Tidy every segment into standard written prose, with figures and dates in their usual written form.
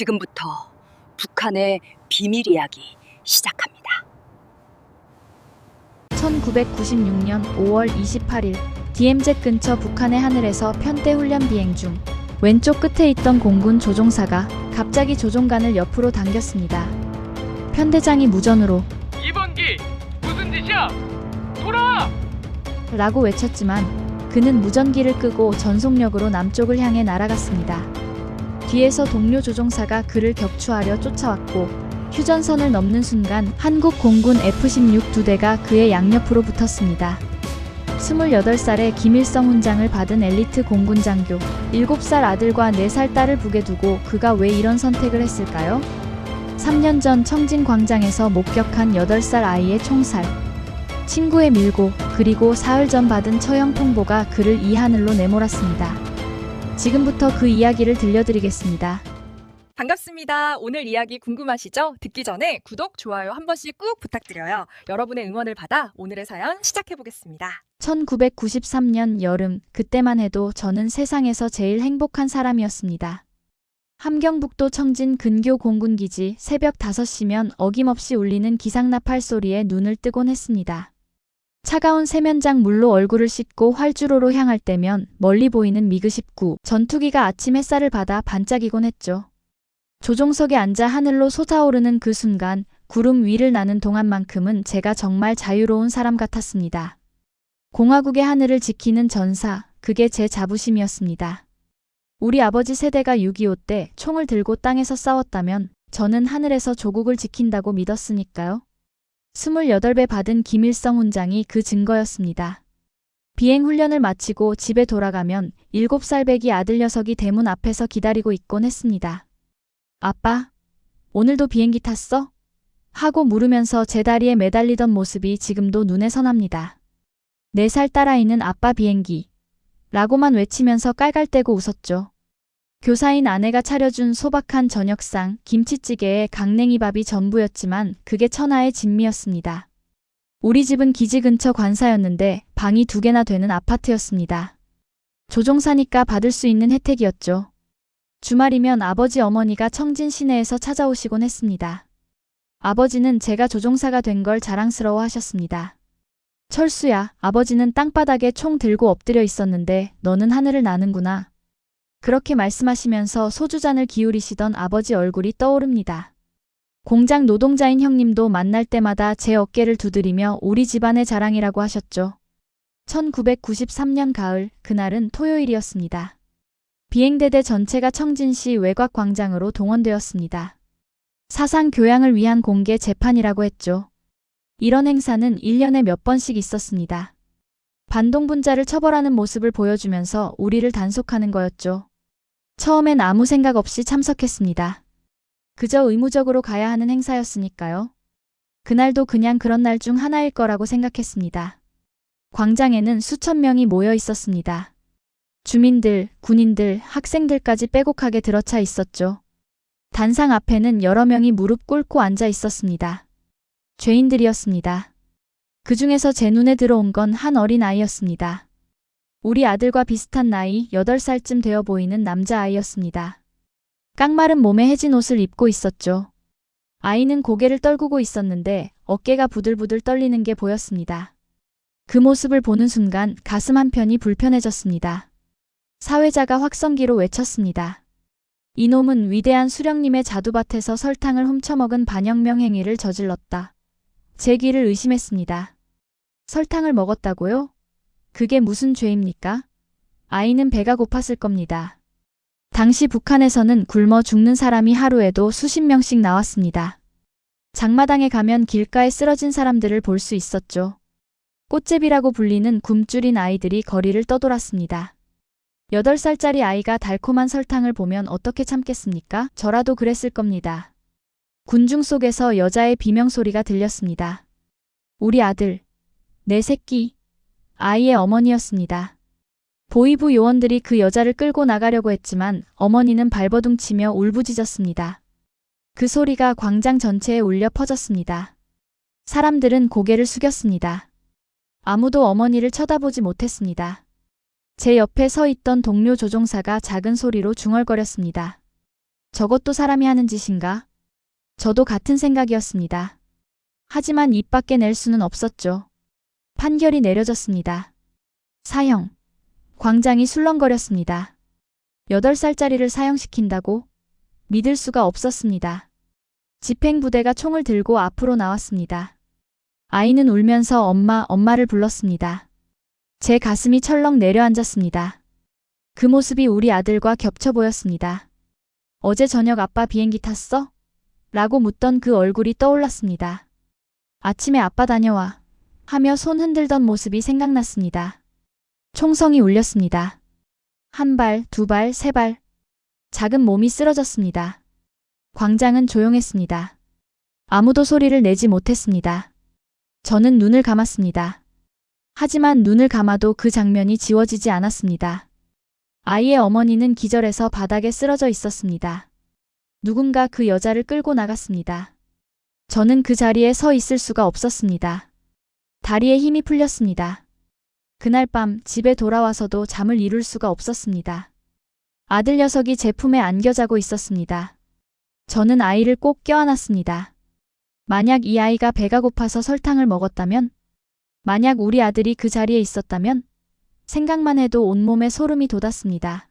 지금부터 북한의 비밀 이야기 시작합니다. 1996년 5월 28일 DMZ 근처 북한의 하늘에서 편대 훈련 비행 중 왼쪽 끝에 있던 공군 조종사가 갑자기 조종관을 옆으로 당겼습니다. 편대장이 무전으로 이번기 무슨 짓이야? 돌아와! 라고 외쳤지만 그는 무전기를 끄고 전속력으로 남쪽을 향해 날아갔습니다. 뒤에서 동료 조종사가 그를 격추하려 쫓아왔고 휴전선을 넘는 순간 한국 공군 F-16 두 대가 그의 양옆으로 붙었습니다. 28살의 김일성 훈장을 받은 엘리트 공군 장교, 7살 아들과 4살 딸을 북에 두고 그가 왜 이런 선택을 했을까요? 3년 전 청진 광장에서 목격한 8살 아이의 총살, 친구의 밀고, 그리고 사흘 전 받은 처형 통보가 그를 이 하늘로 내몰았습니다. 지금부터 그 이야기를 들려드리겠습니다. 반갑습니다. 오늘 이야기 궁금하시죠? 듣기 전에 구독, 좋아요 한 번씩 꾹 부탁드려요. 여러분의 응원을 받아 오늘의 사연 시작해보겠습니다. 1993년 여름, 그때만 해도 저는 세상에서 제일 행복한 사람이었습니다. 함경북도 청진 근교 공군기지 새벽 5시면 어김없이 울리는 기상나팔 소리에 눈을 뜨곤 했습니다. 차가운 세면장 물로 얼굴을 씻고 활주로로 향할 때면 멀리 보이는 미그19 전투기가 아침 햇살을 받아 반짝이곤 했죠. 조종석에 앉아 하늘로 솟아오르는 그 순간 구름 위를 나는 동안만큼은 제가 정말 자유로운 사람 같았습니다. 공화국의 하늘을 지키는 전사, 그게 제 자부심이었습니다. 우리 아버지 세대가 6.25 때 총을 들고 땅에서 싸웠다면 저는 하늘에서 조국을 지킨다고 믿었으니까요. 28배 받은 김일성 훈장이 그 증거였습니다. 비행 훈련을 마치고 집에 돌아가면 7살 배기 아들 녀석이 대문 앞에서 기다리고 있곤 했습니다. 아빠, 오늘도 비행기 탔어? 하고 물으면서 제 다리에 매달리던 모습이 지금도 눈에 선합니다. 4살 딸아이는 아빠 비행기 라고만 외치면서 깔깔대고 웃었죠. 교사인 아내가 차려준 소박한 저녁상, 김치찌개에 강냉이밥이 전부였지만 그게 천하의 진미였습니다. 우리 집은 기지 근처 관사였는데 방이 2개나 되는 아파트였습니다. 조종사니까 받을 수 있는 혜택이었죠. 주말이면 아버지 어머니가 청진 시내에서 찾아오시곤 했습니다. 아버지는 제가 조종사가 된 걸 자랑스러워 하셨습니다. 철수야, 아버지는 땅바닥에 총 들고 엎드려 있었는데 너는 하늘을 나는구나. 그렇게 말씀하시면서 소주잔을 기울이시던 아버지 얼굴이 떠오릅니다. 공장 노동자인 형님도 만날 때마다 제 어깨를 두드리며 우리 집안의 자랑이라고 하셨죠. 1993년 가을, 그날은 토요일이었습니다. 비행대대 전체가 청진시 외곽광장으로 동원되었습니다. 사상 교양을 위한 공개 재판이라고 했죠. 이런 행사는 1년에 몇 번씩 있었습니다. 반동분자를 처벌하는 모습을 보여주면서 우리를 단속하는 거였죠. 처음엔 아무 생각 없이 참석했습니다. 그저 의무적으로 가야 하는 행사였으니까요. 그날도 그냥 그런 날 중 하나일 거라고 생각했습니다. 광장에는 수천 명이 모여 있었습니다. 주민들, 군인들, 학생들까지 빼곡하게 들어차 있었죠. 단상 앞에는 여러 명이 무릎 꿇고 앉아 있었습니다. 죄인들이었습니다. 그 중에서 제 눈에 들어온 건 한 어린 아이였습니다. 우리 아들과 비슷한 나이 8살쯤 되어 보이는 남자아이였습니다. 깡마른 몸에 해진 옷을 입고 있었죠. 아이는 고개를 떨구고 있었는데 어깨가 부들부들 떨리는 게 보였습니다. 그 모습을 보는 순간 가슴 한편이 불편해졌습니다. 사회자가 확성기로 외쳤습니다. 이놈은 위대한 수령님의 자두밭에서 설탕을 훔쳐먹은 반혁명 행위를 저질렀다. 제 귀를 의심했습니다. 설탕을 먹었다고요? 그게 무슨 죄입니까? 아이는 배가 고팠을 겁니다. 당시 북한에서는 굶어 죽는 사람이 하루에도 수십 명씩 나왔습니다. 장마당에 가면 길가에 쓰러진 사람들을 볼 수 있었죠. 꽃제비라고 불리는 굶주린 아이들이 거리를 떠돌았습니다. 8살짜리 아이가 달콤한 설탕을 보면 어떻게 참겠습니까? 저라도 그랬을 겁니다. 군중 속에서 여자의 비명소리가 들렸습니다. 우리 아들, 내 새끼, 아이의 어머니였습니다. 보위부 요원들이 그 여자를 끌고 나가려고 했지만 어머니는 발버둥치며 울부짖었습니다. 그 소리가 광장 전체에 울려 퍼졌습니다. 사람들은 고개를 숙였습니다. 아무도 어머니를 쳐다보지 못했습니다. 제 옆에 서 있던 동료 조종사가 작은 소리로 중얼거렸습니다. 저것도 사람이 하는 짓인가? 저도 같은 생각이었습니다. 하지만 입 밖에 낼 수는 없었죠. 판결이 내려졌습니다. 사형. 광장이 술렁거렸습니다. 8살짜리를 사형시킨다고? 믿을 수가 없었습니다. 집행부대가 총을 들고 앞으로 나왔습니다. 아이는 울면서 엄마를 불렀습니다. 제 가슴이 철렁 내려앉았습니다. 그 모습이 우리 아들과 겹쳐 보였습니다. 어제 저녁 아빠 비행기 탔어? 라고 묻던 그 얼굴이 떠올랐습니다. 아침에 아빠 다녀와 하며 손 흔들던 모습이 생각났습니다. 총성이 울렸습니다. 한 발, 두 발, 세 발. 작은 몸이 쓰러졌습니다. 광장은 조용했습니다. 아무도 소리를 내지 못했습니다. 저는 눈을 감았습니다. 하지만 눈을 감아도 그 장면이 지워지지 않았습니다. 아이의 어머니는 기절해서 바닥에 쓰러져 있었습니다. 누군가 그 여자를 끌고 나갔습니다. 저는 그 자리에 서 있을 수가 없었습니다. 다리에 힘이 풀렸습니다. 그날 밤 집에 돌아와서도 잠을 이룰 수가 없었습니다. 아들 녀석이 제 품에 안겨 자고 있었습니다. 저는 아이를 꼭 껴안았습니다. 만약 이 아이가 배가 고파서 설탕을 먹었다면, 만약 우리 아들이 그 자리에 있었다면, 생각만 해도 온몸에 소름이 돋았습니다.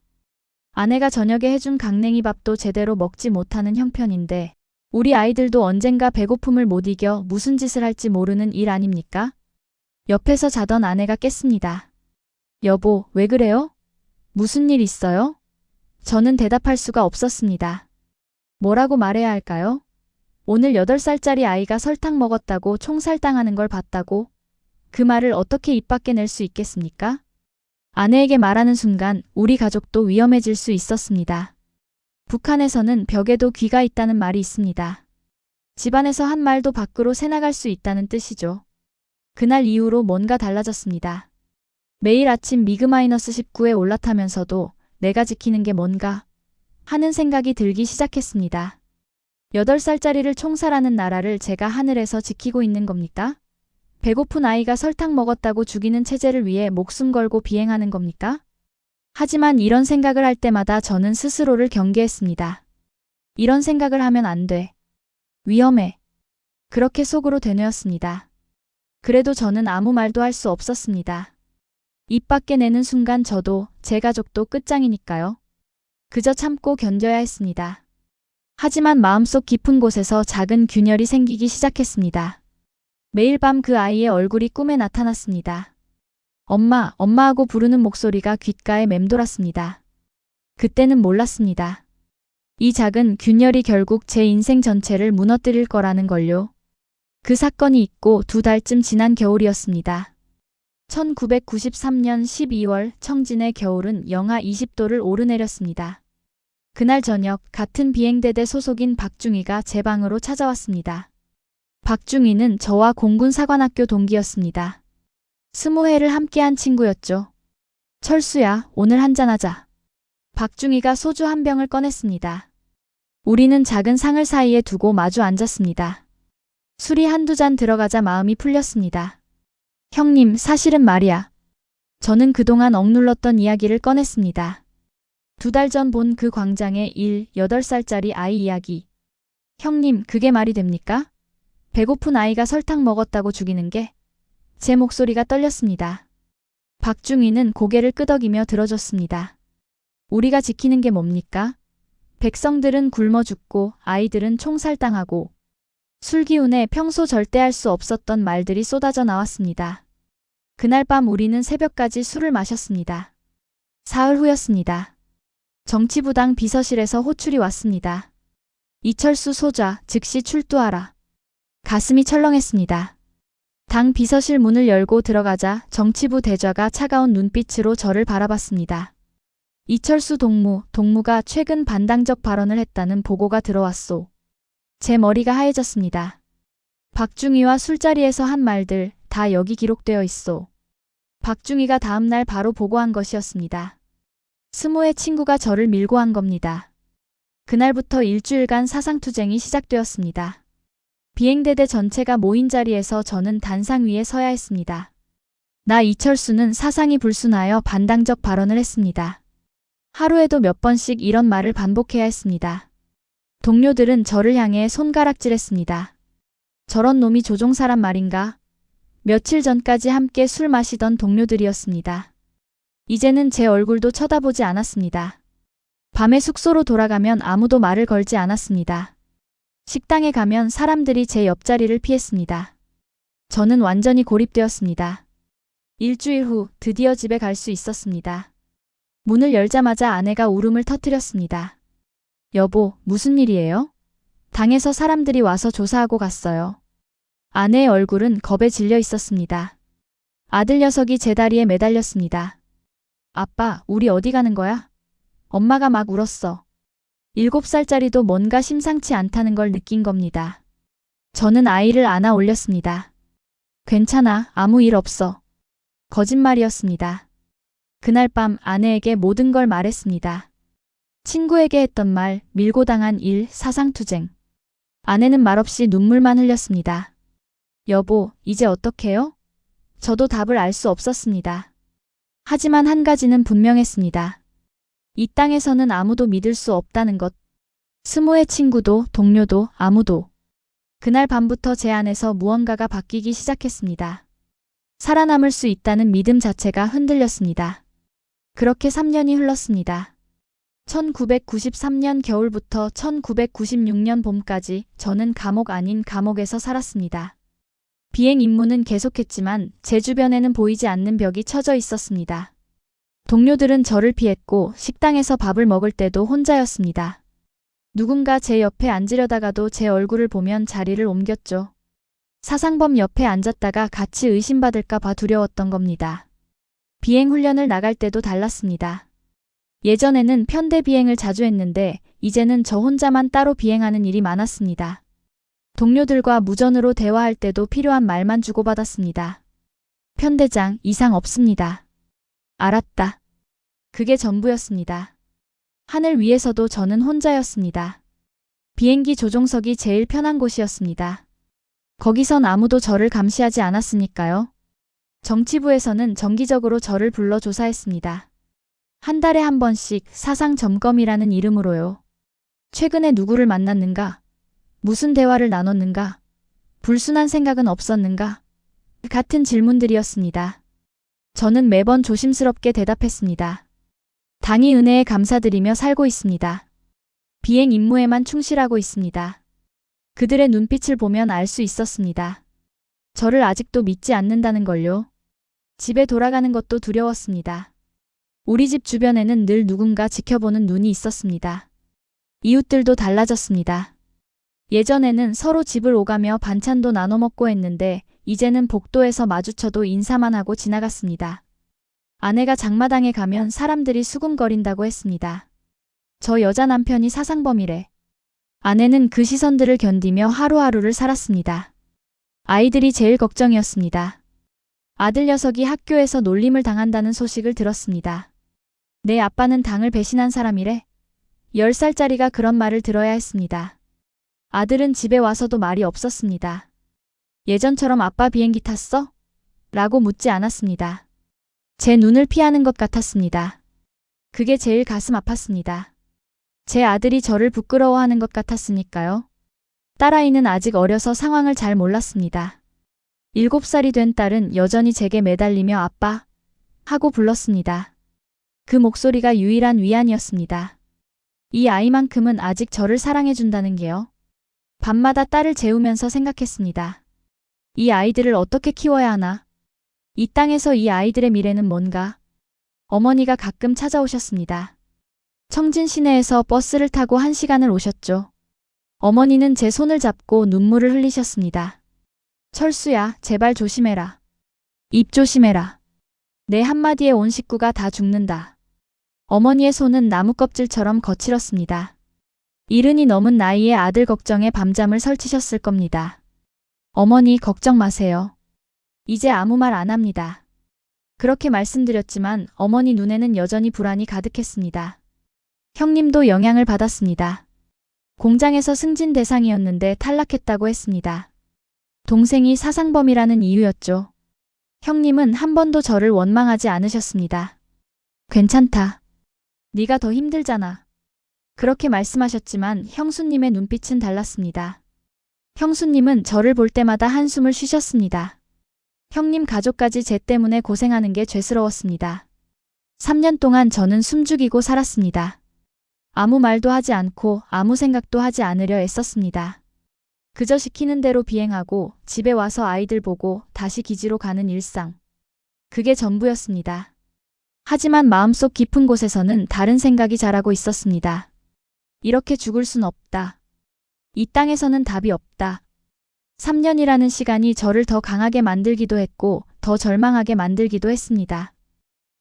아내가 저녁에 해준 강냉이 밥도 제대로 먹지 못하는 형편인데, 우리 아이들도 언젠가 배고픔을 못 이겨 무슨 짓을 할지 모르는 일 아닙니까? 옆에서 자던 아내가 깼습니다. 여보, 왜 그래요? 무슨 일 있어요? 저는 대답할 수가 없었습니다. 뭐라고 말해야 할까요? 오늘 8살짜리 아이가 설탕 먹었다고 총살당하는 걸 봤다고? 그 말을 어떻게 입 밖에 낼 수 있겠습니까? 아내에게 말하는 순간 우리 가족도 위험해질 수 있었습니다. 북한에서는 벽에도 귀가 있다는 말이 있습니다. 집안에서 한 말도 밖으로 새나갈 수 있다는 뜻이죠. 그날 이후로 뭔가 달라졌습니다. 매일 아침 미그-19에 올라타면서도 내가 지키는 게 뭔가 하는 생각이 들기 시작했습니다. 8살짜리를 총살하는 나라를 제가 하늘에서 지키고 있는 겁니까? 배고픈 아이가 설탕 먹었다고 죽이는 체제를 위해 목숨 걸고 비행하는 겁니까? 하지만 이런 생각을 할 때마다 저는 스스로를 경계했습니다. 이런 생각을 하면 안 돼. 위험해. 그렇게 속으로 되뇌었습니다. 그래도 저는 아무 말도 할 수 없었습니다. 입 밖에 내는 순간 저도 제 가족도 끝장이니까요. 그저 참고 견뎌야 했습니다. 하지만 마음속 깊은 곳에서 작은 균열이 생기기 시작했습니다. 매일 밤 그 아이의 얼굴이 꿈에 나타났습니다. 엄마, 엄마하고 부르는 목소리가 귓가에 맴돌았습니다. 그때는 몰랐습니다. 이 작은 균열이 결국 제 인생 전체를 무너뜨릴 거라는 걸요. 그 사건이 있고 2달쯤 지난 겨울이었습니다. 1993년 12월 청진의 겨울은 영하 20도를 오르내렸습니다. 그날 저녁 같은 비행대대 소속인 박중희가 제 방으로 찾아왔습니다. 박중희는 저와 공군사관학교 동기였습니다. 20회를 함께한 친구였죠. 철수야, 오늘 한잔하자. 박중희가 소주 한 병을 꺼냈습니다. 우리는 작은 상을 사이에 두고 마주 앉았습니다. 술이 한두 잔 들어가자 마음이 풀렸습니다. 형님, 사실은 말이야. 저는 그동안 억눌렀던 이야기를 꺼냈습니다. 2달 전 본 그 광장의 8살짜리 아이 이야기. 형님, 그게 말이 됩니까? 배고픈 아이가 설탕 먹었다고 죽이는 게? 제 목소리가 떨렸습니다. 박중희는 고개를 끄덕이며 들어줬습니다. 우리가 지키는 게 뭡니까? 백성들은 굶어 죽고 아이들은 총살당하고 술 기운에 평소 절대 할 수 없었던 말들이 쏟아져 나왔습니다. 그날 밤 우리는 새벽까지 술을 마셨습니다. 사흘 후였습니다. 정치부당 비서실에서 호출이 왔습니다. 이철수 소좌, 즉시 출두하라. 가슴이 철렁했습니다. 당 비서실 문을 열고 들어가자 정치부 대좌가 차가운 눈빛으로 저를 바라봤습니다. 이철수 동무가 최근 반당적 발언을 했다는 보고가 들어왔소. 제 머리가 하얘졌습니다. 박중희와 술자리에서 한 말들 다 여기 기록되어 있소. 박중희가 다음날 바로 보고한 것이었습니다. 20회 친구가 저를 밀고 한 겁니다. 그날부터 일주일간 사상투쟁이 시작되었습니다. 비행대대 전체가 모인 자리에서 저는 단상 위에 서야 했습니다. 나 이철수는 사상이 불순하여 반당적 발언을 했습니다. 하루에도 몇 번씩 이런 말을 반복해야 했습니다. 동료들은 저를 향해 손가락질했습니다. 저런 놈이 조종사란 말인가? 며칠 전까지 함께 술 마시던 동료들이었습니다. 이제는 제 얼굴도 쳐다보지 않았습니다. 밤에 숙소로 돌아가면 아무도 말을 걸지 않았습니다. 식당에 가면 사람들이 제 옆자리를 피했습니다. 저는 완전히 고립되었습니다. 일주일 후 드디어 집에 갈 수 있었습니다. 문을 열자마자 아내가 울음을 터뜨렸습니다. 여보, 무슨 일이에요? 당에서 사람들이 와서 조사하고 갔어요. 아내의 얼굴은 겁에 질려 있었습니다. 아들 녀석이 제 다리에 매달렸습니다. 아빠, 우리 어디 가는 거야? 엄마가 막 울었어. 7살짜리도 뭔가 심상치 않다는 걸 느낀 겁니다. 저는 아이를 안아 올렸습니다. 괜찮아, 아무 일 없어. 거짓말이었습니다. 그날 밤 아내에게 모든 걸 말했습니다. 친구에게 했던 말, 밀고 당한 일, 사상투쟁. 아내는 말없이 눈물만 흘렸습니다. 여보, 이제 어떡해요? 저도 답을 알 수 없었습니다. 하지만 한 가지는 분명했습니다. 이 땅에서는 아무도 믿을 수 없다는 것. 스모의 친구도 동료도 아무도. 그날 밤부터 제 안에서 무언가가 바뀌기 시작했습니다. 살아남을 수 있다는 믿음 자체가 흔들렸습니다. 그렇게 3년이 흘렀습니다. 1993년 겨울부터 1996년 봄까지 저는 감옥 아닌 감옥에서 살았습니다. 비행 임무는 계속했지만 제 주변에는 보이지 않는 벽이 쳐져 있었습니다. 동료들은 저를 피했고 식당에서 밥을 먹을 때도 혼자였습니다. 누군가 제 옆에 앉으려다가도 제 얼굴을 보면 자리를 옮겼죠. 사상범 옆에 앉았다가 같이 의심받을까 봐 두려웠던 겁니다. 비행 훈련을 나갈 때도 달랐습니다. 예전에는 편대 비행을 자주 했는데 이제는 저 혼자만 따로 비행하는 일이 많았습니다. 동료들과 무전으로 대화할 때도 필요한 말만 주고받았습니다. 편대장, 이상 없습니다. 알았다. 그게 전부였습니다. 하늘 위에서도 저는 혼자였습니다. 비행기 조종석이 제일 편한 곳이었습니다. 거기선 아무도 저를 감시하지 않았으니까요. 정치부에서는 정기적으로 저를 불러 조사했습니다. 한 달에 한 번씩 사상 점검이라는 이름으로요. 최근에 누구를 만났는가? 무슨 대화를 나눴는가? 불순한 생각은 없었는가? 같은 질문들이었습니다. 저는 매번 조심스럽게 대답했습니다. 당이 은혜에 감사드리며 살고 있습니다. 비행 임무에만 충실하고 있습니다. 그들의 눈빛을 보면 알 수 있었습니다. 저를 아직도 믿지 않는다는 걸요. 집에 돌아가는 것도 두려웠습니다. 우리 집 주변에는 늘 누군가 지켜보는 눈이 있었습니다. 이웃들도 달라졌습니다. 예전에는 서로 집을 오가며 반찬도 나눠 먹고 했는데 이제는 복도에서 마주쳐도 인사만 하고 지나갔습니다. 아내가 장마당에 가면 사람들이 수군거린다고 했습니다. 저 여자 남편이 사상범이래. 아내는 그 시선들을 견디며 하루하루를 살았습니다. 아이들이 제일 걱정이었습니다. 아들 녀석이 학교에서 놀림을 당한다는 소식을 들었습니다. 내 아빠는 당을 배신한 사람이래. 10살짜리가 그런 말을 들어야 했습니다. 아들은 집에 와서도 말이 없었습니다. 예전처럼 아빠 비행기 탔어? 라고 묻지 않았습니다. 제 눈을 피하는 것 같았습니다. 그게 제일 가슴 아팠습니다. 제 아들이 저를 부끄러워하는 것 같았으니까요. 딸아이는 아직 어려서 상황을 잘 몰랐습니다. 7살이 된 딸은 여전히 제게 매달리며 아빠 하고 불렀습니다. 그 목소리가 유일한 위안이었습니다. 이 아이만큼은 아직 저를 사랑해준다는 게요. 밤마다 딸을 재우면서 생각했습니다. 이 아이들을 어떻게 키워야 하나? 이 땅에서 이 아이들의 미래는 뭔가? 어머니가 가끔 찾아오셨습니다. 청진 시내에서 버스를 타고 1시간을 오셨죠. 어머니는 제 손을 잡고 눈물을 흘리셨습니다. 철수야, 제발 조심해라. 입 조심해라. 내 한마디에 온 식구가 다 죽는다. 어머니의 손은 나무 껍질처럼 거칠었습니다. 이른이 넘은 나이에 아들 걱정에 밤잠을 설치셨을 겁니다. 어머니 걱정 마세요. 이제 아무 말 안 합니다. 그렇게 말씀드렸지만 어머니 눈에는 여전히 불안이 가득했습니다. 형님도 영향을 받았습니다. 공장에서 승진 대상이었는데 탈락했다고 했습니다. 동생이 사상범이라는 이유였죠. 형님은 한 번도 저를 원망하지 않으셨습니다. 괜찮다. 네가 더 힘들잖아. 그렇게 말씀하셨지만 형수님의 눈빛은 달랐습니다. 형수님은 저를 볼 때마다 한숨을 쉬셨습니다. 형님 가족까지 제 때문에 고생하는 게 죄스러웠습니다. 3년 동안 저는 숨죽이고 살았습니다. 아무 말도 하지 않고 아무 생각도 하지 않으려 애썼습니다. 그저 시키는 대로 비행하고 집에 와서 아이들 보고 다시 기지로 가는 일상. 그게 전부였습니다. 하지만 마음속 깊은 곳에서는 다른 생각이 자라고 있었습니다. 이렇게 죽을 순 없다. 이 땅에서는 답이 없다. 3년이라는 시간이 저를 더 강하게 만들기도 했고 더 절망하게 만들기도 했습니다.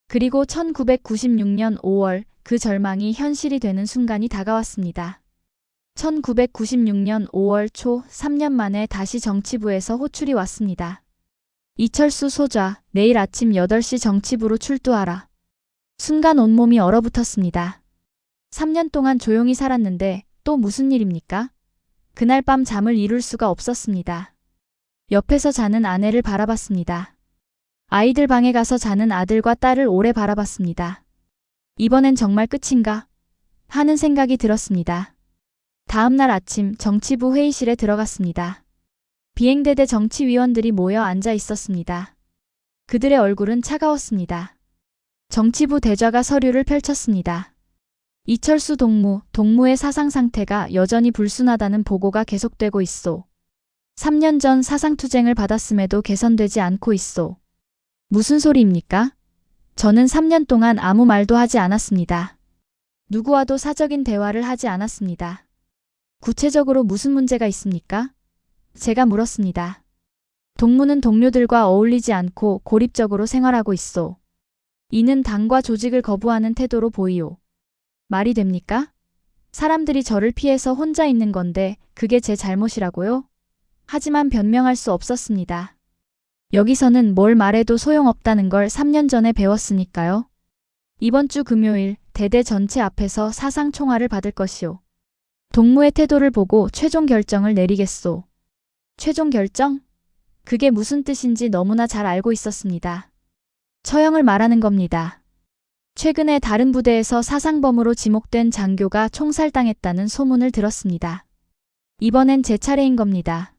그리고 1996년 5월 그 절망이 현실이 되는 순간이 다가왔습니다. 1996년 5월 초 3년 만에 다시 정치부에서 호출이 왔습니다. 이철수 소좌, 내일 아침 8시 정치부로 출두하라. 순간 온몸이 얼어붙었습니다. 3년 동안 조용히 살았는데 또 무슨 일입니까? 그날 밤 잠을 이룰 수가 없었습니다. 옆에서 자는 아내를 바라봤습니다. 아이들 방에 가서 자는 아들과 딸을 오래 바라봤습니다. 이번엔 정말 끝인가? 하는 생각이 들었습니다. 다음 날 아침 정치부 회의실에 들어갔습니다. 비행대대 정치위원들이 모여 앉아 있었습니다. 그들의 얼굴은 차가웠습니다. 정치부 대좌가 서류를 펼쳤습니다. 이철수 동무의 사상 상태가 여전히 불순하다는 보고가 계속되고 있소. 3년 전 사상투쟁을 받았음에도 개선되지 않고 있소. 무슨 소리입니까? 저는 3년 동안 아무 말도 하지 않았습니다. 누구와도 사적인 대화를 하지 않았습니다. 구체적으로 무슨 문제가 있습니까? 제가 물었습니다. 동무는 동료들과 어울리지 않고 고립적으로 생활하고 있소. 이는 당과 조직을 거부하는 태도로 보이오. 말이 됩니까? 사람들이 저를 피해서 혼자 있는 건데 그게 제 잘못이라고요? 하지만 변명할 수 없었습니다. 여기서는 뭘 말해도 소용없다는 걸 3년 전에 배웠으니까요. 이번 주 금요일 대대 전체 앞에서 사상 총알을 받을 것이오. 동무의 태도를 보고 최종 결정을 내리겠소. 최종 결정? 그게 무슨 뜻인지 너무나 잘 알고 있었습니다. 처형을 말하는 겁니다. 최근에 다른 부대에서 사상범으로 지목된 장교가 총살당했다는 소문을 들었습니다. 이번엔 제 차례인 겁니다.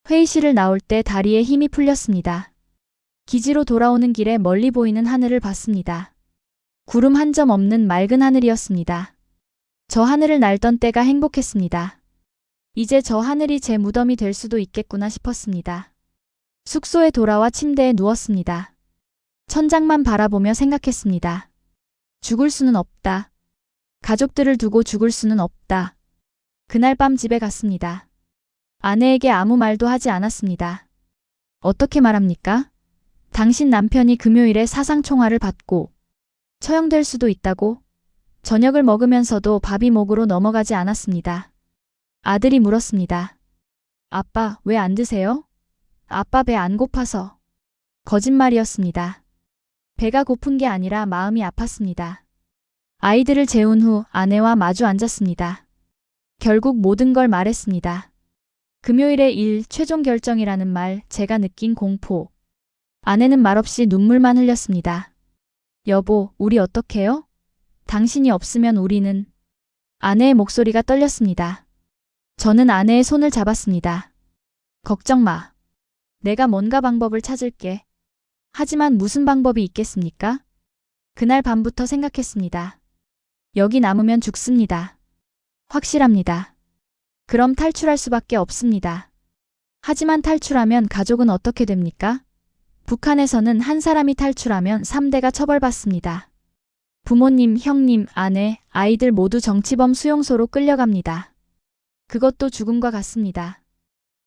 회의실을 나올 때 다리에 힘이 풀렸습니다. 기지로 돌아오는 길에 멀리 보이는 하늘을 봤습니다. 구름 한 점 없는 맑은 하늘이었습니다. 저 하늘을 날던 때가 행복했습니다. 이제 저 하늘이 제 무덤이 될 수도 있겠구나 싶었습니다. 숙소에 돌아와 침대에 누웠습니다. 천장만 바라보며 생각했습니다. 죽을 수는 없다. 가족들을 두고 죽을 수는 없다. 그날 밤 집에 갔습니다. 아내에게 아무 말도 하지 않았습니다. 어떻게 말합니까? 당신 남편이 금요일에 사상총알을 받고 처형될 수도 있다고? 저녁을 먹으면서도 밥이 목으로 넘어가지 않았습니다. 아들이 물었습니다. 아빠, 왜 안 드세요? 아빠 배 안 고파서. 거짓말이었습니다. 배가 고픈 게 아니라 마음이 아팠습니다. 아이들을 재운 후 아내와 마주 앉았습니다. 결국 모든 걸 말했습니다. 금요일의 일 최종 결정이라는 말, 제가 느낀 공포. 아내는 말없이 눈물만 흘렸습니다. 여보, 우리 어떡해요? 당신이 없으면 우리는... 아내의 목소리가 떨렸습니다. 저는 아내의 손을 잡았습니다. 걱정 마. 내가 뭔가 방법을 찾을게. 하지만 무슨 방법이 있겠습니까? 그날 밤부터 생각했습니다. 여기 남으면 죽습니다. 확실합니다. 그럼 탈출할 수밖에 없습니다. 하지만 탈출하면 가족은 어떻게 됩니까? 북한에서는 한 사람이 탈출하면 3대가 처벌받습니다. 부모님, 형님, 아내, 아이들 모두 정치범 수용소로 끌려갑니다. 그것도 죽음과 같습니다.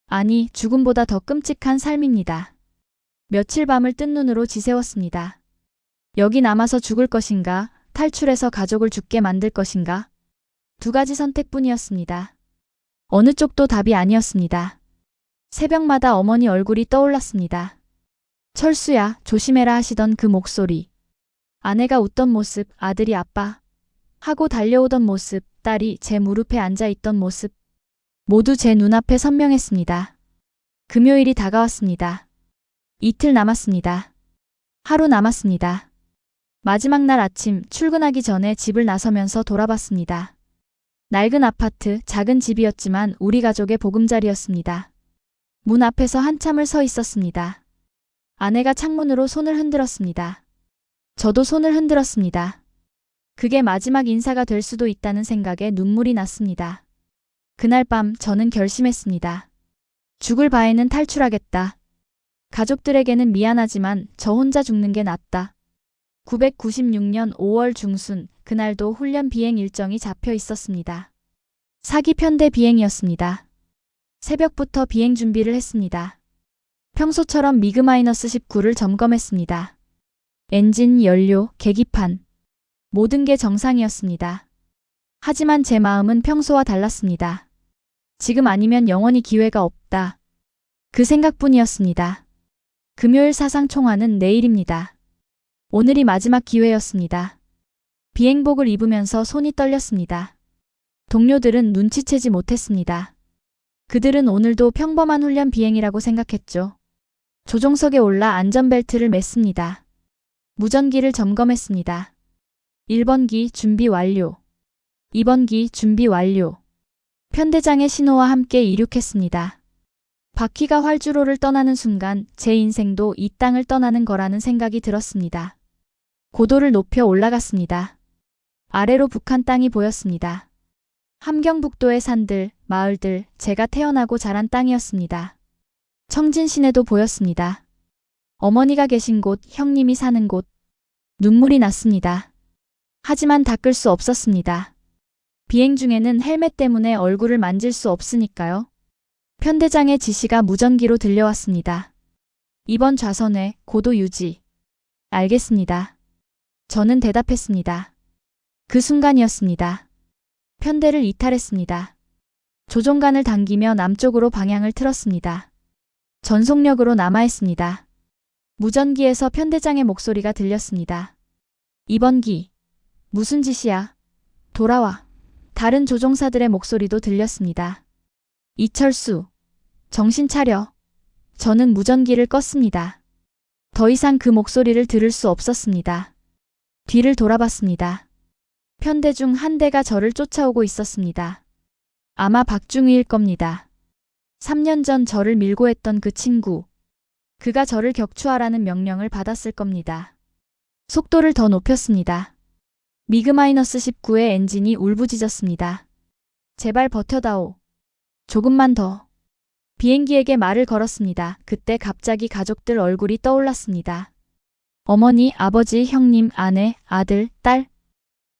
아니, 죽음보다 더 끔찍한 삶입니다. 며칠 밤을 뜬 눈으로 지새웠습니다. 여기 남아서 죽을 것인가, 탈출해서 가족을 죽게 만들 것인가? 두 가지 선택뿐이었습니다. 어느 쪽도 답이 아니었습니다. 새벽마다 어머니 얼굴이 떠올랐습니다. 철수야, 조심해라 하시던 그 목소리. 아내가 웃던 모습, 아들이 아빠 하고 달려오던 모습, 딸이 제 무릎에 앉아있던 모습. 모두 제 눈앞에 선명했습니다. 금요일이 다가왔습니다. 이틀 남았습니다. 하루 남았습니다. 마지막 날 아침 출근하기 전에 집을 나서면서 돌아봤습니다. 낡은 아파트, 작은 집이었지만 우리 가족의 보금자리였습니다. 문 앞에서 한참을 서 있었습니다. 아내가 창문으로 손을 흔들었습니다. 저도 손을 흔들었습니다. 그게 마지막 인사가 될 수도 있다는 생각에 눈물이 났습니다. 그날 밤 저는 결심했습니다. 죽을 바에는 탈출하겠다. 가족들에게는 미안하지만 저 혼자 죽는 게 낫다. 996년 5월 중순, 그날도 훈련 비행 일정이 잡혀 있었습니다. 사기 편대 비행이었습니다. 새벽부터 비행 준비를 했습니다. 평소처럼 미그-19를 점검했습니다. 엔진, 연료, 계기판. 모든 게 정상이었습니다. 하지만 제 마음은 평소와 달랐습니다. 지금 아니면 영원히 기회가 없다. 그 생각뿐이었습니다. 금요일 사상 총화는 내일입니다. 오늘이 마지막 기회였습니다. 비행복을 입으면서 손이 떨렸습니다. 동료들은 눈치채지 못했습니다. 그들은 오늘도 평범한 훈련 비행이라고 생각했죠. 조종석에 올라 안전벨트를 맸습니다. 무전기를 점검했습니다. 1번기 준비 완료. 2번기 준비 완료. 편대장의 신호와 함께 이륙했습니다. 바퀴가 활주로를 떠나는 순간 제 인생도 이 땅을 떠나는 거라는 생각이 들었습니다. 고도를 높여 올라갔습니다. 아래로 북한 땅이 보였습니다. 함경북도의 산들, 마을들, 제가 태어나고 자란 땅이었습니다. 청진 시내도 보였습니다. 어머니가 계신 곳, 형님이 사는 곳. 눈물이 났습니다. 하지만 닦을 수 없었습니다. 비행 중에는 헬멧 때문에 얼굴을 만질 수 없으니까요. 편대장의 지시가 무전기로 들려왔습니다. 이번 좌선에 고도 유지. 알겠습니다. 저는 대답했습니다. 그 순간이었습니다. 편대를 이탈했습니다. 조종간을 당기며 남쪽으로 방향을 틀었습니다. 전속력으로 남아있습니다. 무전기에서 편대장의 목소리가 들렸습니다. 2번기. 무슨 짓이야? 돌아와. 다른 조종사들의 목소리도 들렸습니다. 이철수. 정신 차려. 저는 무전기를 껐습니다. 더 이상 그 목소리를 들을 수 없었습니다. 뒤를 돌아봤습니다. 편대 중 한 대가 저를 쫓아오고 있었습니다. 아마 박중희일 겁니다. 3년 전 저를 밀고 했던 그 친구. 그가 저를 격추하라는 명령을 받았을 겁니다. 속도를 더 높였습니다. 미그-19의 엔진이 울부짖었습니다. 제발 버텨다오. 조금만 더. 비행기에게 말을 걸었습니다. 그때 갑자기 가족들 얼굴이 떠올랐습니다. 어머니, 아버지, 형님, 아내, 아들, 딸.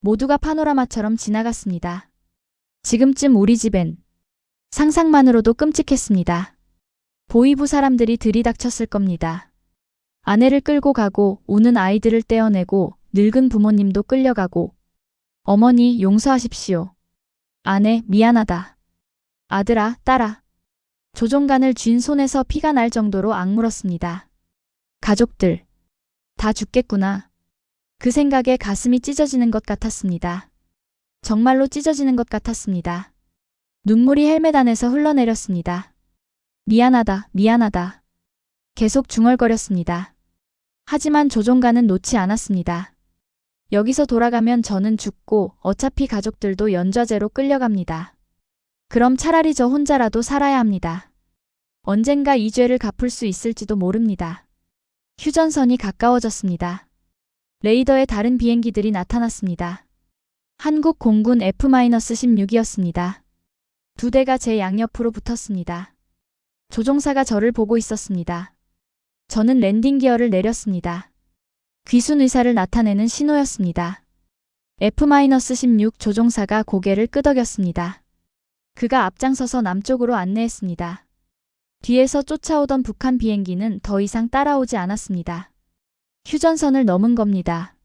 모두가 파노라마처럼 지나갔습니다. 지금쯤 우리 집엔. 상상만으로도 끔찍했습니다. 보위부 사람들이 들이닥쳤을 겁니다. 아내를 끌고 가고 우는 아이들을 떼어내고 늙은 부모님도 끌려가고. 어머니, 용서하십시오. 아내, 미안하다. 아들아, 딸아. 조종간을 쥔 손에서 피가 날 정도로 악물었습니다. 가족들. 다 죽겠구나. 그 생각에 가슴이 찢어지는 것 같았습니다. 정말로 찢어지는 것 같았습니다. 눈물이 헬멧 안에서 흘러내렸습니다. 미안하다, 미안하다. 계속 중얼거렸습니다. 하지만 조종관은 놓지 않았습니다. 여기서 돌아가면 저는 죽고 어차피 가족들도 연좌제로 끌려갑니다. 그럼 차라리 저 혼자라도 살아야 합니다. 언젠가 이 죄를 갚을 수 있을지도 모릅니다. 휴전선이 가까워졌습니다. 레이더에 다른 비행기들이 나타났습니다. 한국 공군 F-16이었습니다. 두 대가 제 양옆으로 붙었습니다. 조종사가 저를 보고 있었습니다. 저는 랜딩 기어를 내렸습니다. 귀순 의사를 나타내는 신호였습니다. F-16 조종사가 고개를 끄덕였습니다. 그가 앞장서서 남쪽으로 안내했습니다. 뒤에서 쫓아오던 북한 비행기는 더 이상 따라오지 않았습니다. 휴전선을 넘은 겁니다.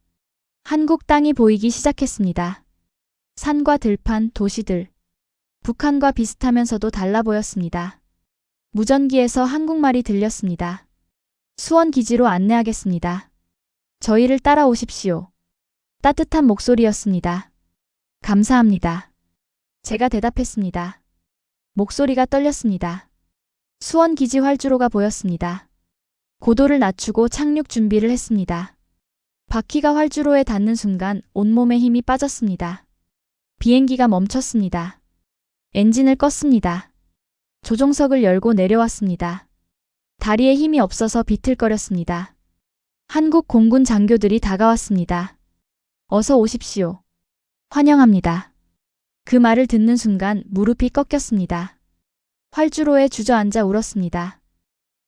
한국 땅이 보이기 시작했습니다. 산과 들판, 도시들. 북한과 비슷하면서도 달라 보였습니다. 무전기에서 한국말이 들렸습니다. 수원 기지로 안내하겠습니다. 저희를 따라오십시오. 따뜻한 목소리였습니다. 감사합니다. 제가 대답했습니다. 목소리가 떨렸습니다. 수원 기지 활주로가 보였습니다. 고도를 낮추고 착륙 준비를 했습니다. 바퀴가 활주로에 닿는 순간 온몸에 힘이 빠졌습니다. 비행기가 멈췄습니다. 엔진을 껐습니다. 조종석을 열고 내려왔습니다. 다리에 힘이 없어서 비틀거렸습니다. 한국 공군 장교들이 다가왔습니다. 어서 오십시오. 환영합니다. 그 말을 듣는 순간 무릎이 꺾였습니다. 활주로에 주저앉아 울었습니다.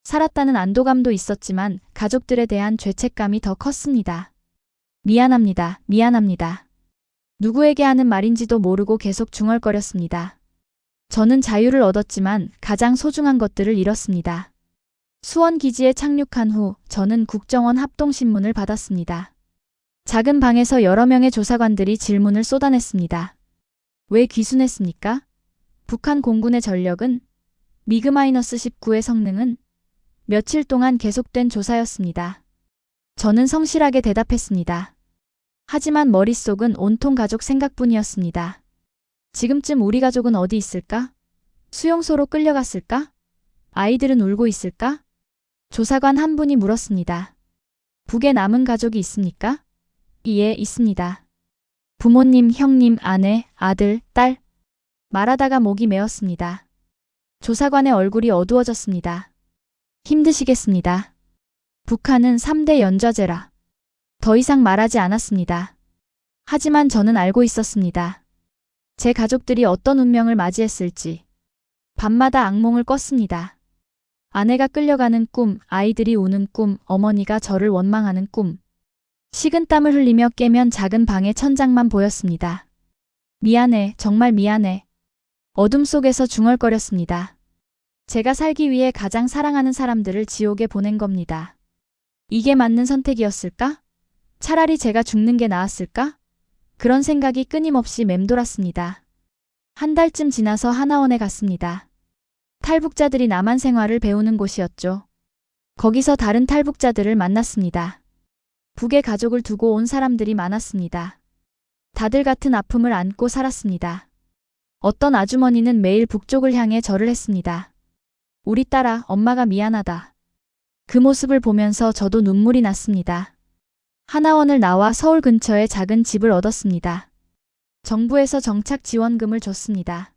살았다는 안도감도 있었지만 가족들에 대한 죄책감이 더 컸습니다. 미안합니다. 미안합니다. 누구에게 하는 말인지도 모르고 계속 중얼거렸습니다. 저는 자유를 얻었지만 가장 소중한 것들을 잃었습니다. 수원 기지에 착륙한 후 저는 국정원 합동신문을 받았습니다. 작은 방에서 여러 명의 조사관들이 질문을 쏟아냈습니다. 왜 귀순했습니까? 북한 공군의 전력은? 미그-19의 성능은? 며칠 동안 계속된 조사였습니다. 저는 성실하게 대답했습니다. 하지만 머릿속은 온통 가족 생각뿐이었습니다. 지금쯤 우리 가족은 어디 있을까? 수용소로 끌려갔을까? 아이들은 울고 있을까? 조사관 한 분이 물었습니다. 북에 남은 가족이 있습니까? 예, 있습니다. 부모님, 형님, 아내, 아들, 딸. 말하다가 목이 메었습니다. 조사관의 얼굴이 어두워졌습니다. 힘드시겠습니다. 북한은 3대 연좌제라. 더 이상 말하지 않았습니다. 하지만 저는 알고 있었습니다. 제 가족들이 어떤 운명을 맞이했을지. 밤마다 악몽을 꿨습니다. 아내가 끌려가는 꿈, 아이들이 우는 꿈, 어머니가 저를 원망하는 꿈. 식은땀을 흘리며 깨면 작은 방의 천장만 보였습니다. 미안해, 정말 미안해. 어둠 속에서 중얼거렸습니다. 제가 살기 위해 가장 사랑하는 사람들을 지옥에 보낸 겁니다. 이게 맞는 선택이었을까? 차라리 제가 죽는 게 나았을까? 그런 생각이 끊임없이 맴돌았습니다. 한 달쯤 지나서 하나원에 갔습니다. 탈북자들이 남한 생활을 배우는 곳이었죠. 거기서 다른 탈북자들을 만났습니다. 북에 가족을 두고 온 사람들이 많았습니다. 다들 같은 아픔을 안고 살았습니다. 어떤 아주머니는 매일 북쪽을 향해 절을 했습니다. 우리 딸아, 엄마가 미안하다. 그 모습을 보면서 저도 눈물이 났습니다. 하나원을 나와 서울 근처에 작은 집을 얻었습니다. 정부에서 정착 지원금을 줬습니다.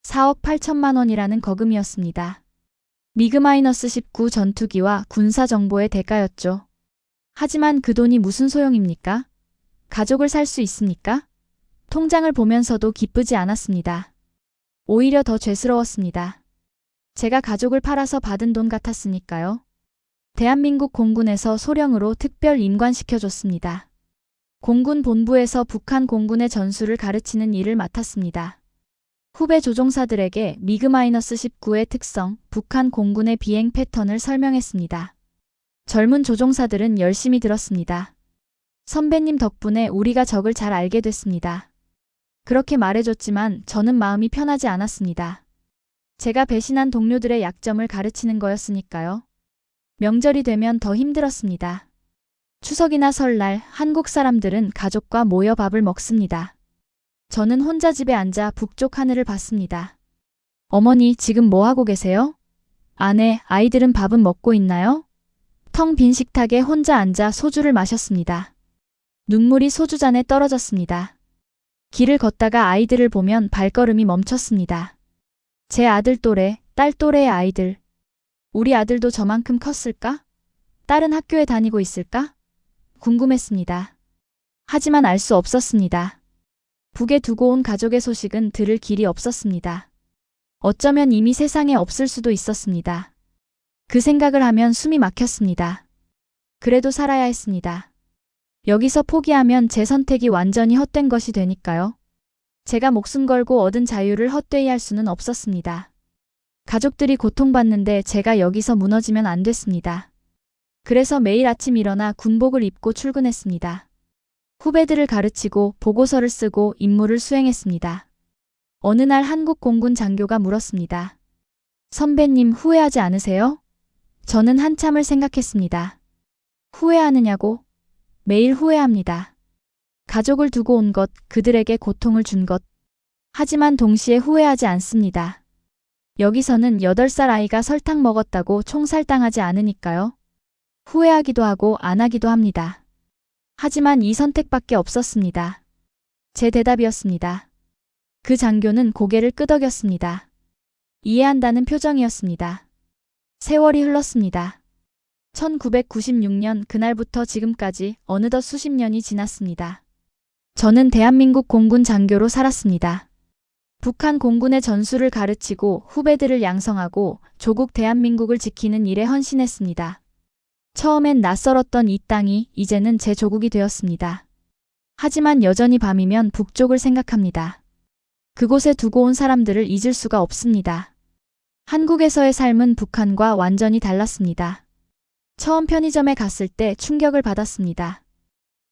4억 8천만 원이라는 거금이었습니다. 미그-19 전투기와 군사 정보의 대가였죠. 하지만 그 돈이 무슨 소용입니까? 가족을 살 수 있습니까? 통장을 보면서도 기쁘지 않았습니다. 오히려 더 죄스러웠습니다. 제가 가족을 팔아서 받은 돈 같았으니까요. 대한민국 공군에서 소령으로 특별 임관시켜줬습니다. 공군 본부에서 북한 공군의 전술을 가르치는 일을 맡았습니다. 후배 조종사들에게 미그-19의 특성, 북한 공군의 비행 패턴을 설명했습니다. 젊은 조종사들은 열심히 들었습니다. 선배님 덕분에 우리가 적을 잘 알게 됐습니다. 그렇게 말해줬지만 저는 마음이 편하지 않았습니다. 제가 배신한 동료들의 약점을 가르치는 거였으니까요. 명절이 되면 더 힘들었습니다. 추석이나 설날 한국 사람들은 가족과 모여 밥을 먹습니다. 저는 혼자 집에 앉아 북쪽 하늘을 봤습니다. 어머니, 지금 뭐 하고 계세요? 아내, 아이들은 밥은 먹고 있나요? 텅 빈 식탁에 혼자 앉아 소주를 마셨습니다. 눈물이 소주잔에 떨어졌습니다. 길을 걷다가 아이들을 보면 발걸음이 멈췄습니다. 제 아들 또래, 딸 또래의 아이들. 우리 아들도 저만큼 컸을까? 딸은 학교에 다니고 있을까? 궁금했습니다. 하지만 알 수 없었습니다. 북에 두고 온 가족의 소식은 들을 길이 없었습니다. 어쩌면 이미 세상에 없을 수도 있었습니다. 그 생각을 하면 숨이 막혔습니다. 그래도 살아야 했습니다. 여기서 포기하면 제 선택이 완전히 헛된 것이 되니까요. 제가 목숨 걸고 얻은 자유를 헛되이 할 수는 없었습니다. 가족들이 고통받는데 제가 여기서 무너지면 안 됐습니다. 그래서 매일 아침 일어나 군복을 입고 출근했습니다. 후배들을 가르치고 보고서를 쓰고 임무를 수행했습니다. 어느 날 한국 공군 장교가 물었습니다. 선배님 후회하지 않으세요? 저는 한참을 생각했습니다. 후회하느냐고? 매일 후회합니다. 가족을 두고 온 것, 그들에게 고통을 준 것. 하지만 동시에 후회하지 않습니다. 여기서는 8살 아이가 설탕 먹었다고 총살당하지 않으니까요. 후회하기도 하고 안 하기도 합니다. 하지만 이 선택밖에 없었습니다. 제 대답이었습니다. 그 장교는 고개를 끄덕였습니다. 이해한다는 표정이었습니다. 세월이 흘렀습니다. 1996년 그날부터 지금까지 어느덧 수십 년이 지났습니다. 저는 대한민국 공군 장교로 살았습니다. 북한 공군의 전술을 가르치고 후배들을 양성하고 조국 대한민국을 지키는 일에 헌신했습니다. 처음엔 낯설었던 이 땅이 이제는 제 조국이 되었습니다. 하지만 여전히 밤이면 북쪽을 생각합니다. 그곳에 두고 온 사람들을 잊을 수가 없습니다. 한국에서의 삶은 북한과 완전히 달랐습니다. 처음 편의점에 갔을 때 충격을 받았습니다.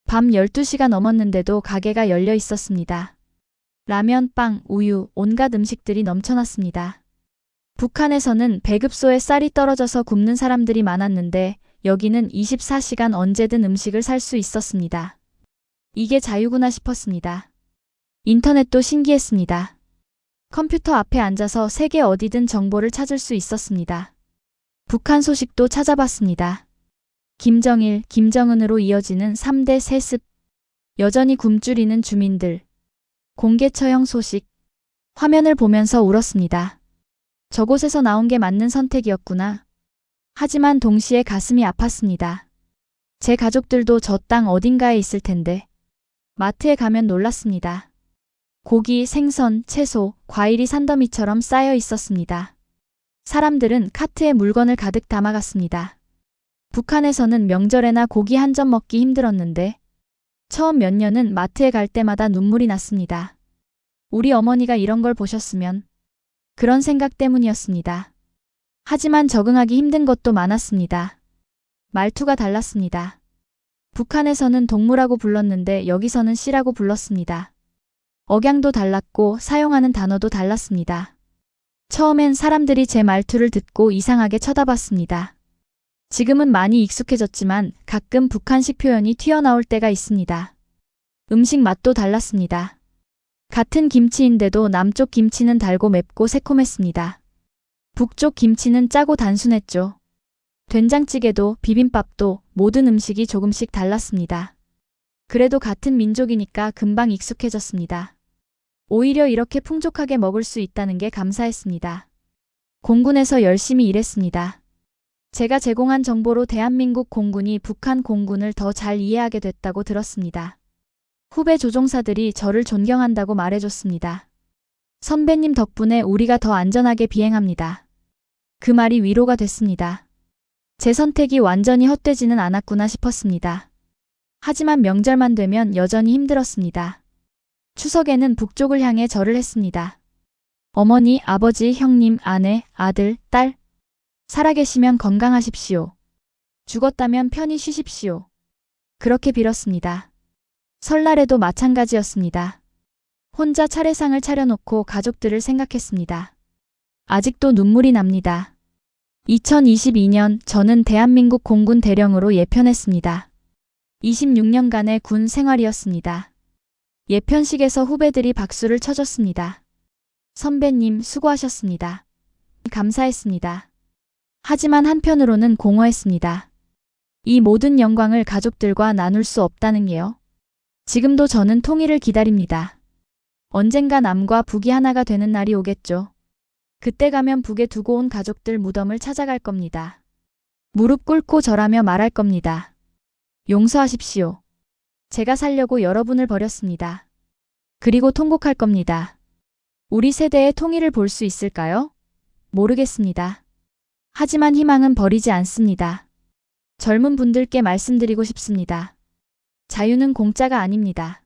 밤 12시가 넘었는데도 가게가 열려 있었습니다. 라면, 빵, 우유, 온갖 음식들이 넘쳐났습니다. 북한에서는 배급소에 쌀이 떨어져서 굶는 사람들이 많았는데 여기는 24시간 언제든 음식을 살 수 있었습니다. 이게 자유구나 싶었습니다. 인터넷도 신기했습니다. 컴퓨터 앞에 앉아서 세계 어디든 정보를 찾을 수 있었습니다. 북한 소식도 찾아봤습니다. 김정일, 김정은으로 이어지는 3대 세습, 여전히 굶주리는 주민들, 공개 처형 소식, 화면을 보면서 울었습니다. 저곳에서 나온 게 맞는 선택이었구나. 하지만 동시에 가슴이 아팠습니다. 제 가족들도 저 땅 어딘가에 있을 텐데. 마트에 가면 놀랐습니다. 고기, 생선, 채소, 과일이 산더미처럼 쌓여 있었습니다. 사람들은 카트에 물건을 가득 담아갔습니다. 북한에서는 명절에나 고기 한 점 먹기 힘들었는데 처음 몇 년은 마트에 갈 때마다 눈물이 났습니다. 우리 어머니가 이런 걸 보셨으면 그런 생각 때문이었습니다. 하지만 적응하기 힘든 것도 많았습니다. 말투가 달랐습니다. 북한에서는 동무라고 불렀는데 여기서는 씨라고 불렀습니다. 억양도 달랐고 사용하는 단어도 달랐습니다. 처음엔 사람들이 제 말투를 듣고 이상하게 쳐다봤습니다. 지금은 많이 익숙해졌지만 가끔 북한식 표현이 튀어나올 때가 있습니다. 음식 맛도 달랐습니다. 같은 김치인데도 남쪽 김치는 달고 맵고 새콤했습니다. 북쪽 김치는 짜고 단순했죠. 된장찌개도 비빔밥도 모든 음식이 조금씩 달랐습니다. 그래도 같은 민족이니까 금방 익숙해졌습니다. 오히려 이렇게 풍족하게 먹을 수 있다는 게 감사했습니다. 공군에서 열심히 일했습니다. 제가 제공한 정보로 대한민국 공군이 북한 공군을 더 잘 이해하게 됐다고 들었습니다. 후배 조종사들이 저를 존경한다고 말해줬습니다. 선배님 덕분에 우리가 더 안전하게 비행합니다. 그 말이 위로가 됐습니다. 제 선택이 완전히 헛되지는 않았구나 싶었습니다. 하지만 명절만 되면 여전히 힘들었습니다. 추석에는 북쪽을 향해 절을 했습니다. 어머니, 아버지, 형님, 아내, 아들, 딸, 살아계시면 건강하십시오. 죽었다면 편히 쉬십시오. 그렇게 빌었습니다. 설날에도 마찬가지였습니다. 혼자 차례상을 차려놓고 가족들을 생각했습니다. 아직도 눈물이 납니다. 2022년 저는 대한민국 공군 대령으로 예편했습니다. 26년간의 군 생활이었습니다. 예편식에서 후배들이 박수를 쳐줬습니다. 선배님 수고하셨습니다. 감사했습니다. 하지만 한편으로는 공허했습니다. 이 모든 영광을 가족들과 나눌 수 없다는 게요. 지금도 저는 통일을 기다립니다. 언젠가 남과 북이 하나가 되는 날이 오겠죠. 그때 가면 북에 두고 온 가족들 무덤을 찾아갈 겁니다. 무릎 꿇고 절하며 말할 겁니다. 용서하십시오. 제가 살려고 여러분을 버렸습니다. 그리고 통곡할 겁니다. 우리 세대의 통일을 볼 수 있을까요? 모르겠습니다. 하지만 희망은 버리지 않습니다. 젊은 분들께 말씀드리고 싶습니다. 자유는 공짜가 아닙니다.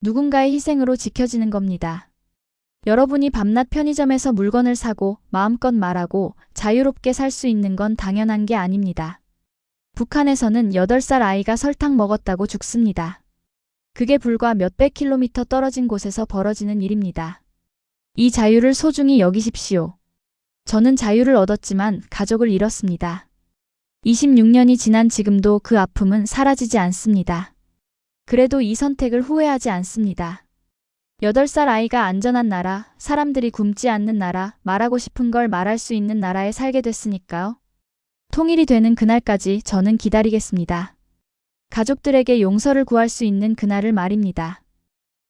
누군가의 희생으로 지켜지는 겁니다. 여러분이 밤낮 편의점에서 물건을 사고 마음껏 말하고 자유롭게 살 수 있는 건 당연한 게 아닙니다. 북한에서는 8살 아이가 설탕 먹었다고 죽습니다. 그게 불과 몇백 킬로미터 떨어진 곳에서 벌어지는 일입니다. 이 자유를 소중히 여기십시오. 저는 자유를 얻었지만 가족을 잃었습니다. 26년이 지난 지금도 그 아픔은 사라지지 않습니다. 그래도 이 선택을 후회하지 않습니다. 8살 아이가 안전한 나라, 사람들이 굶지 않는 나라, 말하고 싶은 걸 말할 수 있는 나라에 살게 됐으니까요. 통일이 되는 그날까지 저는 기다리겠습니다. 가족들에게 용서를 구할 수 있는 그날을 말입니다.